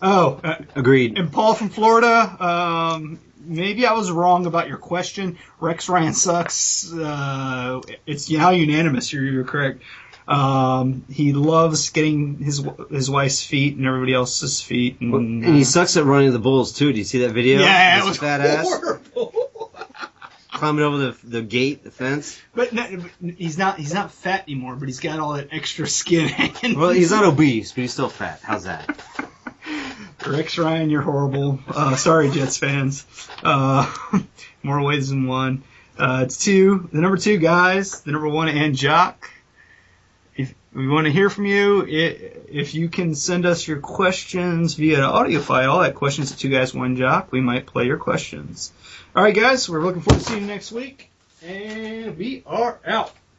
Oh, agreed. And Paul from Florida, maybe I was wrong about your question. Rex Ryan sucks. It's now unanimous. You're correct. He loves getting his wife's feet and everybody else's feet. And he sucks at running the Bulls, too. Do you see that video? Yeah, it was fat horrible. Climbing over the gate, the fence. But he's not fat anymore, but he's got all that extra skin hanging. Well, he's not obese, but he's still fat. How's that? Rex Ryan, you're horrible. Sorry, Jets fans. More ways than one. It's the number 2 guys, the number 1 and Jock. If we want to hear from you, if you can send us your questions via audio file at questions at 2guys1jock, we might play your questions. All right, guys, we're looking forward to seeing you next week, and we are out.